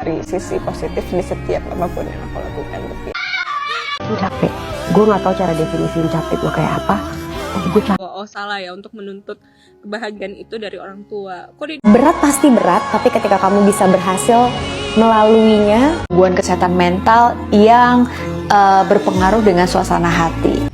dari sisi positif di setiap apapun yang aku lakukan. Capek, gue nggak tahu cara definisiin capek gue kayak apa. Gue capek. Salah ya untuk menuntut kebahagiaan itu dari orang tua. Berat pasti berat, tapi ketika kamu bisa berhasil melaluinya, gangguan kesehatan mental yang berpengaruh dengan suasana hati.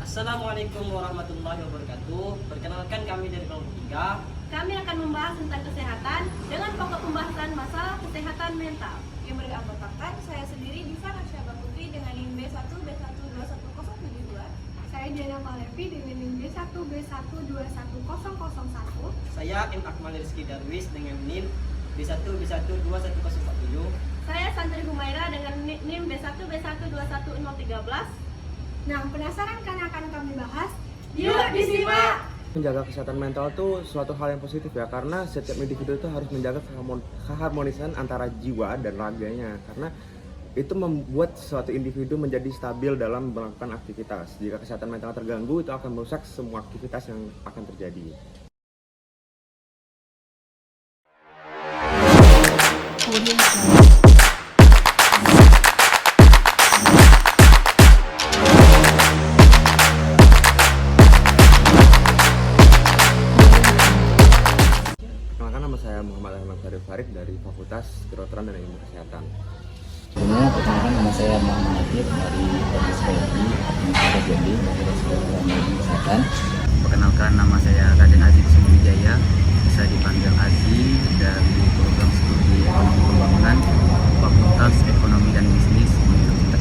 Assalamualaikum warahmatullahi wabarakatuh. Perkenalkan kami dari kelompok 3. Kami akan membahas tentang kesehatan dengan pokok pembahasan masalah kesehatan mental. Yang beranggotakan saya sendiri Disa Rasyaba Putri dengan NIM B1B121072. Saya Diana Malevi dengan NIM B1B121001. Saya M. Akmal Rizky Darwis dengan NIM B1B121047. Saya Santri Humaira dengan NIM B1B121013. Nah, penasaran kan akan kami bahas? Yuk disimak! Menjaga kesehatan mental itu suatu hal yang positif ya, karena setiap individu itu harus menjaga keharmonisan antara jiwa dan raganya, karena itu membuat suatu individu menjadi stabil dalam melakukan aktivitas. Jika kesehatan mental terganggu, itu akan merusak semua aktivitas yang akan terjadi. Saya Muhammad Ahmad Farid dari Fakultas Kedokteran dan Ilmu Kesehatan. Sebelumnya, perkenalkan nama saya Muhammad Natif dari Fakultas Biologi, Fakultas Biologi, Fakultas Kedokteran dan Ilmu Kesehatan. Perkenalkan, nama saya Raden Aziz Sumiwijaya, bisa dipanggil Azi, dari program studi Ekonomi Pembangunan, Fakultas Ekonomi dan Bisnis Universitas.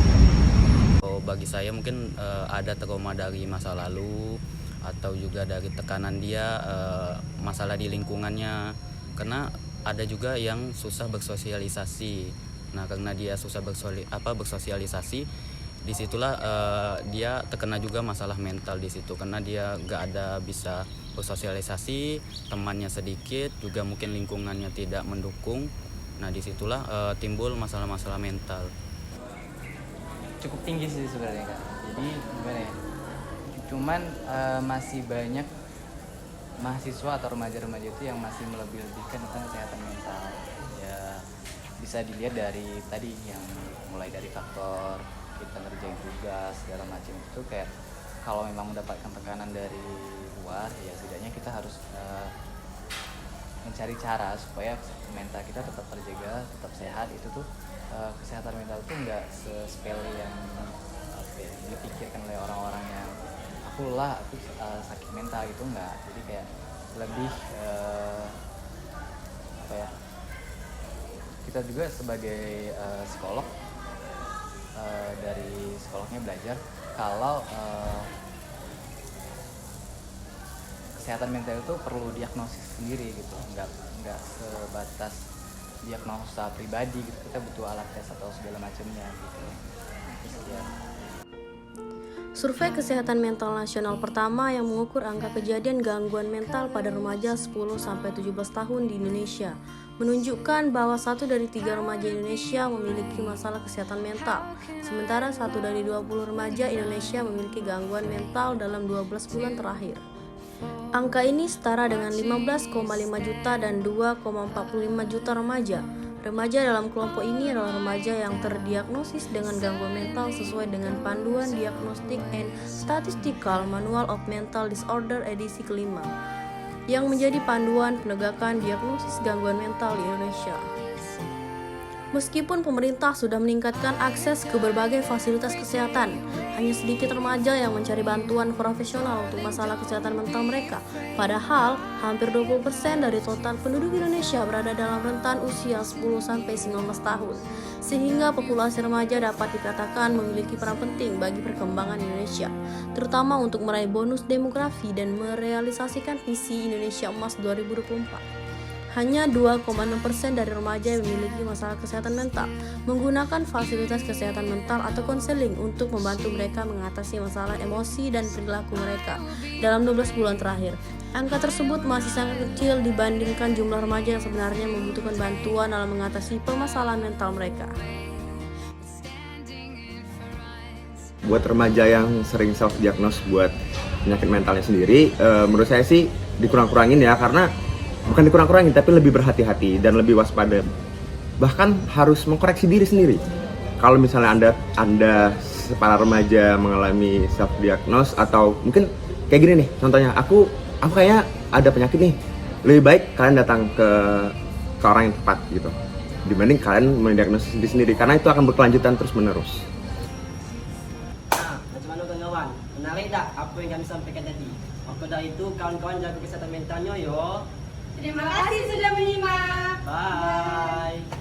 Bagi saya mungkin ada trauma dari masa lalu atau juga dari tekanan dia, masalah di lingkungannya. Karena ada juga yang susah bersosialisasi. Nah, karena dia susah bersosialisasi, disitulah dia terkena juga masalah mental di situ. Karena dia nggak ada bisa bersosialisasi, temannya sedikit, juga mungkin lingkungannya tidak mendukung. Nah, disitulah timbul masalah-masalah mental. Cukup tinggi sih sebenarnya Kak. Jadi gimana ya? Cuman masih banyak mahasiswa atau remaja-remaja itu yang masih melebih-lebihkan tentang kesehatan mental. Ya bisa dilihat dari tadi yang mulai dari faktor kita ngerjain tugas segala macam itu, kayak kalau memang mendapatkan tekanan dari luar, ya setidaknya kita harus mencari cara supaya mental kita tetap terjaga, tetap sehat. Itu tuh kesehatan mental itu nggak sepele yang dipikirkan oleh orang-orang yang aku sakit mental gitu, enggak. Jadi kayak lebih kita juga sebagai psikolog, dari psikolognya belajar kalau kesehatan mental itu perlu diagnosis sendiri gitu, enggak sebatas diagnosa pribadi gitu. Kita butuh alat tes atau segala macamnya gitu. Survei Kesehatan Mental Nasional pertama yang mengukur angka kejadian gangguan mental pada remaja 10-17 tahun di Indonesia menunjukkan bahwa 1 dari 3 remaja Indonesia memiliki masalah kesehatan mental, sementara 1 dari 20 remaja Indonesia memiliki gangguan mental dalam 12 bulan terakhir. Angka ini setara dengan 15,5 juta dan 2,45 juta remaja. Remaja dalam kelompok ini adalah remaja yang terdiagnosis dengan gangguan mental sesuai dengan Panduan Diagnostic and Statistical Manual of Mental Disorder edisi kelima, yang menjadi panduan penegakan diagnosis gangguan mental di Indonesia. Meskipun pemerintah sudah meningkatkan akses ke berbagai fasilitas kesehatan, hanya sedikit remaja yang mencari bantuan profesional untuk masalah kesehatan mental mereka. Padahal, hampir 20% dari total penduduk Indonesia berada dalam rentan usia 10-19 tahun, sehingga populasi remaja dapat dikatakan memiliki peran penting bagi perkembangan Indonesia, terutama untuk meraih bonus demografi dan merealisasikan visi Indonesia Emas 2024. Hanya 2,6% dari remaja yang memiliki masalah kesehatan mental menggunakan fasilitas kesehatan mental atau konseling untuk membantu mereka mengatasi masalah emosi dan perilaku mereka dalam 12 bulan terakhir. Angka tersebut masih sangat kecil dibandingkan jumlah remaja yang sebenarnya membutuhkan bantuan dalam mengatasi permasalahan mental mereka. Buat remaja yang sering self-diagnose buat penyakit mentalnya sendiri, menurut saya sih dikurang-kurangin ya, karena bukan dikurang-kurangin, tapi lebih berhati-hati dan lebih waspada. Bahkan harus mengkoreksi diri sendiri. Kalau misalnya anda para remaja mengalami self diagnose, atau mungkin kayak gini nih, contohnya aku kayaknya ada penyakit nih, lebih baik kalian datang ke orang yang tepat gitu, dibanding kalian mendiagnosis diri sendiri, karena itu akan berkelanjutan terus menerus. Nah, macam mana kawan-kawan? Menarik tak apa yang kami sampaikan tadi? Maka dari itu kawan-kawan jaga kesehatan mentalnya yo. Terima kasih sudah menyimak. Bye.